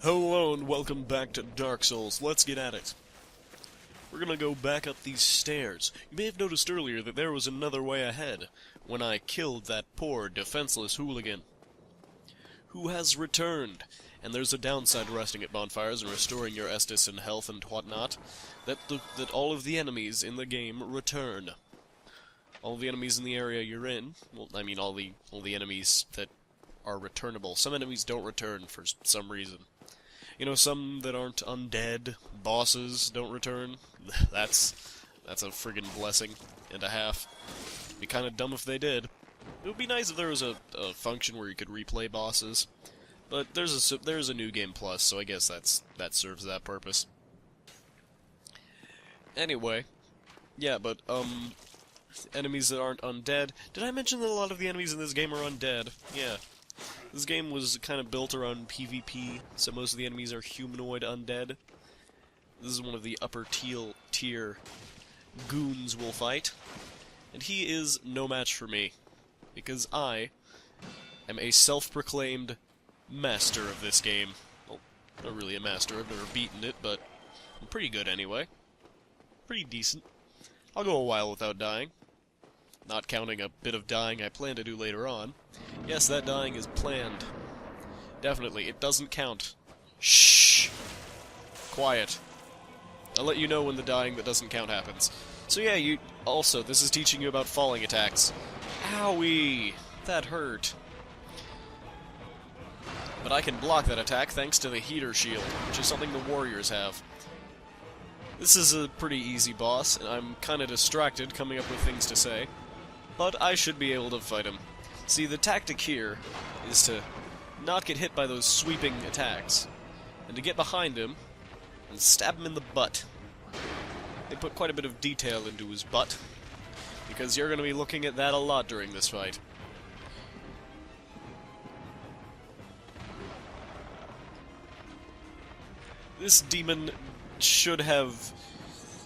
Hello and welcome back to Dark Souls. Let's get at it. We're gonna go back up these stairs. You may have noticed earlier that there was another way ahead, when I killed that poor, defenseless hooligan, who has returned. And there's a downside to resting at bonfires and restoring your Estus and health and whatnot, that all of the enemies in the game return. All the enemies in the area you're in, well, I mean all the enemies that are returnable. Some enemies don't return for some reason. You know, some that aren't undead, bosses don't return. That's a friggin' blessing and a half. It'd be kinda dumb if they did. It would be nice if there was a function where you could replay bosses. But there's a New Game Plus, so I guess that serves that purpose. Anyway, yeah, but, enemies that aren't undead. Did I mention that a lot of the enemies in this game are undead? Yeah. This game was kind of built around PvP, so most of the enemies are humanoid undead. This is one of the upper tier goons we'll fight. And he is no match for me, because I am a self-proclaimed master of this game. Well, not really a master, I've never beaten it, but I'm pretty good anyway. Pretty decent. I'll go a while without dying. Not counting a bit of dying I plan to do later on. Yes, that dying is planned. Definitely, it doesn't count. Shh! Quiet. I'll let you know when the dying that doesn't count happens. So yeah, this is teaching you about falling attacks. Owie! That hurt. But I can block that attack thanks to the heater shield, which is something the warriors have. This is a pretty easy boss, and I'm kinda distracted coming up with things to say. But I should be able to fight him. See, the tactic here is to not get hit by those sweeping attacks, and to get behind him and stab him in the butt. They put quite a bit of detail into his butt, because you're going to be looking at that a lot during this fight. This demon should have...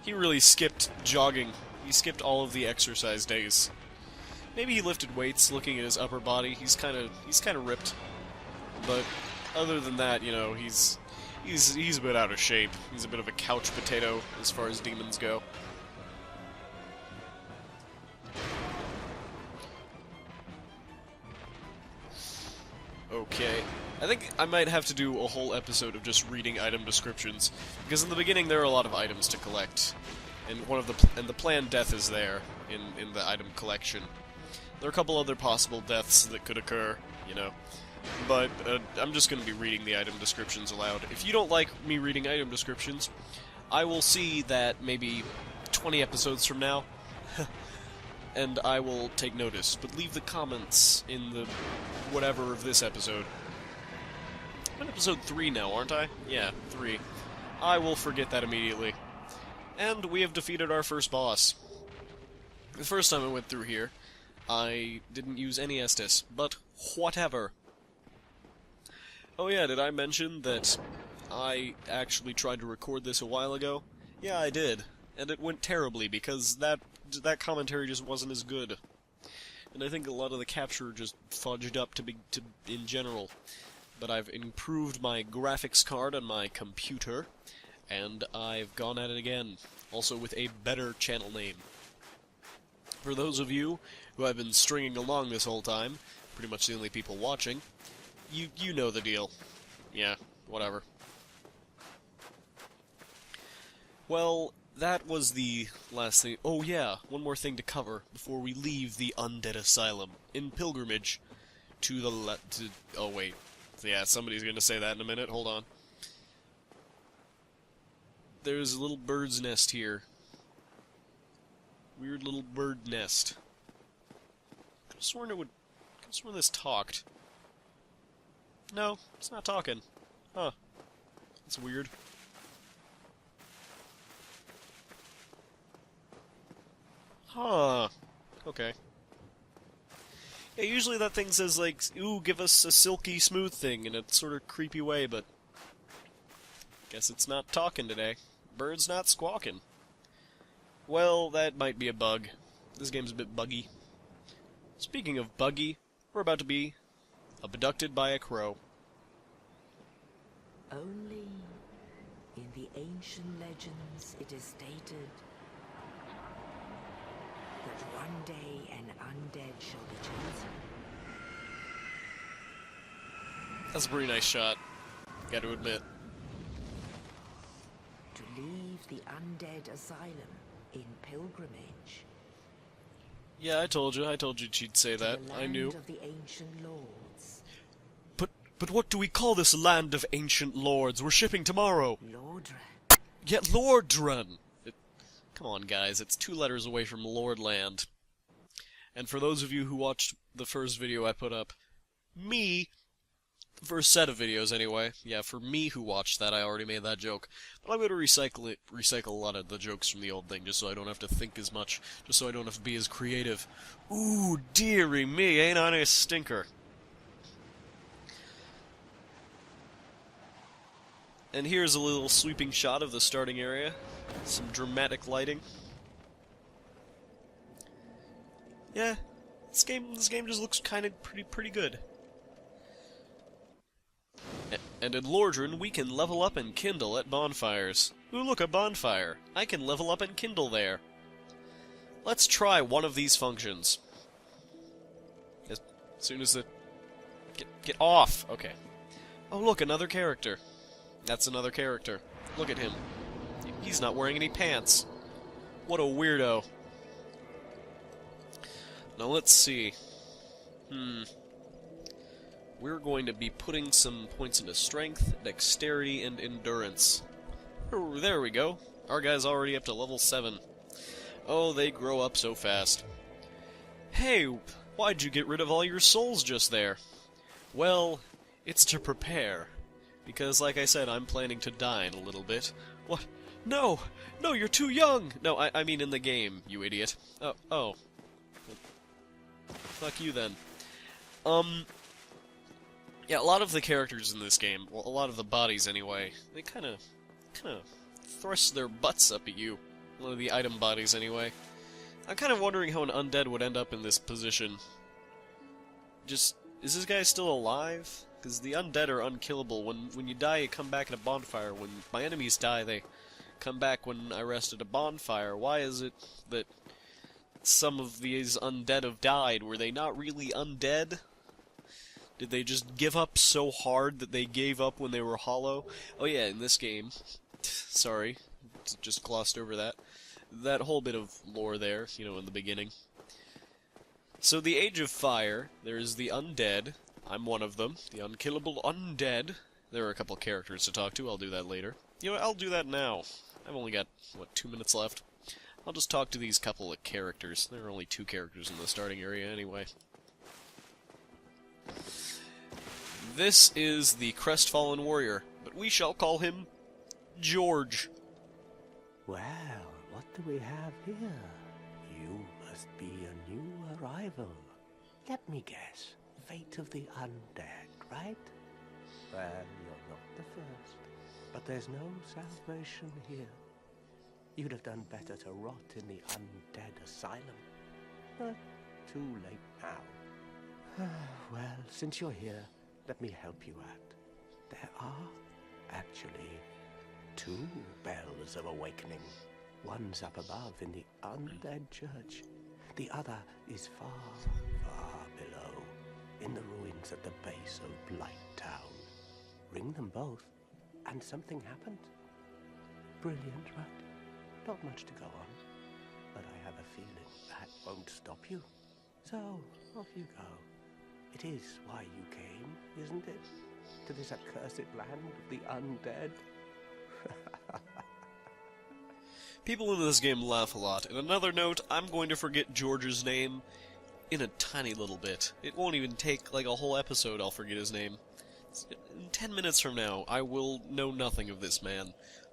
He really skipped jogging. He skipped all of the exercise days. Maybe he lifted weights, looking at his upper body. He's kind of ripped. But other than that, you know, he's a bit out of shape. He's a bit of a couch potato as far as demons go. Okay. I think I might have to do a whole episode of just reading item descriptions, because in the beginning there are a lot of items to collect, and the planned death is there in the item collection. There are a couple other possible deaths that could occur, you know, but I'm just going to be reading the item descriptions aloud. If you don't like me reading item descriptions, I will see that maybe 20 episodes from now, and I will take notice. But leave the comments in the whatever of this episode. I'm on episode 3 now, aren't I? Yeah, 3. I will forget that immediately. And we have defeated our first boss. The first time I went through here, I didn't use any Estus, but whatever. Oh yeah, did I mention that I actually tried to record this a while ago? Yeah, I did. And it went terribly, because that commentary just wasn't as good. And I think a lot of the capture just fudged up in general. But I've improved my graphics card on my computer, and I've gone at it again, also with a better channel name. For those of you who have been stringing along this whole time, pretty much the only people watching, you know the deal. Yeah, whatever. Well, that was the last thing. Oh yeah, one more thing to cover before we leave the Undead Asylum in pilgrimage to the oh wait. Yeah, somebody's gonna say that in a minute. Hold on. There's a little bird's nest here. Weird little bird nest. I could've sworn this talked. No, it's not talking. Huh. That's weird. Huh. Okay. Yeah, usually that thing says, like, ooh, give us a silky smooth thing in a sort of creepy way, but guess it's not talking today. Bird's not squawking. Well, that might be a bug. This game's a bit buggy. Speaking of buggy, we're about to be abducted by a crow. Only in the ancient legends it is stated that one day an undead shall be chosen. That's a pretty nice shot, gotta admit. To leave the undead asylum in pilgrimage. Yeah, I told you she'd say that. The I knew. land of the ancient lords. But what do we call this land of ancient lords? We're shipping tomorrow. Lordran. Yeah, Lordran! Come on, guys, it's 2 letters away from Lordland. And for those of you who watched the first video I put up, the first set of videos anyway, yeah, for me who watched that, I already made that joke. But I'm going to recycle a lot of the jokes from the old thing, just so I don't have to think as much, just so I don't have to be as creative. Ooh, dearie me, ain't I a stinker? And here's a little sweeping shot of the starting area. Some dramatic lighting. Yeah, this game just looks kind of pretty good. And in Lordran, we can level up and kindle at bonfires. Ooh, look, a bonfire. I can level up and kindle there. Let's try one of these functions. As soon as it... Get off! Okay. Oh, look, another character. That's another character. Look at him. He's not wearing any pants. What a weirdo. Now let's see. We're going to be putting some points into strength, dexterity, and endurance. Oh, there we go. Our guy's already up to level 7. Oh, they grow up so fast. Hey, why'd you get rid of all your souls just there? Well, it's to prepare. Because, like I said, I'm planning to die in a little bit. What? No! No, you're too young! No, I mean in the game, you idiot. Oh. Fuck you, then. Yeah, a lot of the characters in this game, well, a lot of the bodies anyway, they kinda thrust their butts up at you. One of the item bodies, anyway. I'm kind of wondering how an undead would end up in this position. Is this guy still alive? Because the undead are unkillable. When you die, you come back at a bonfire. When my enemies die, they come back when I rest at a bonfire. Why is it that some of these undead have died? Were they not really undead? Did they just give up so hard that they gave up when they were hollow? Oh yeah, in this game, sorry, just glossed over that. That whole bit of lore there, you know, in the beginning. So the Age of Fire, there's the undead. I'm one of them, the unkillable undead. There are a couple characters to talk to, I'll do that later. You know what, I'll do that now. I've only got, 2 minutes left? I'll just talk to these couple of characters. There are only 2 characters in the starting area anyway. This is the Crestfallen Warrior, but we shall call him George. Well, what do we have here? You must be a new arrival. Let me guess. Fate of the undead, right? Well, you're not the first. But there's no salvation here. You'd have done better to rot in the undead asylum. But too late now. Well, since you're here, let me help you out. There are, actually, 2 bells of awakening. One's up above in the undead church. The other is far, far below, in the ruins at the base of Blight Town. Ring them both, and something happens. Brilliant, right? Not much to go on, but I have a feeling that won't stop you. So, off you go. It is why you came, isn't it? To this accursed land of the undead? People in this game laugh a lot. And another note, I'm going to forget George's name in a tiny little bit. It won't even take, like, a whole episode I'll forget his name. In 10 minutes from now, I will know nothing of this man.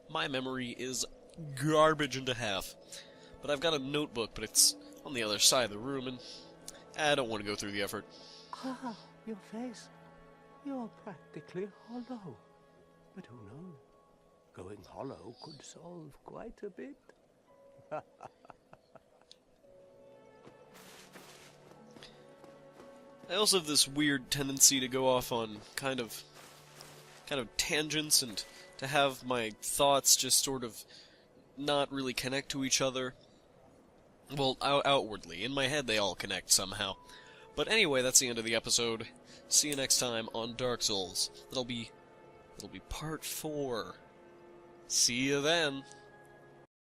My memory is garbage and a half. But I've got a notebook, but it's on the other side of the room, and I don't want to go through the effort. Ah, your face. You're practically hollow. But who knows? Going hollow could solve quite a bit. I also have this weird tendency to go off on kind of kind of tangents and to have my thoughts just sort of not really connect to each other. Well, outwardly. In my head, they all connect somehow. But anyway, that's the end of the episode. See you next time on Dark Souls. It'll be part 4. See you then.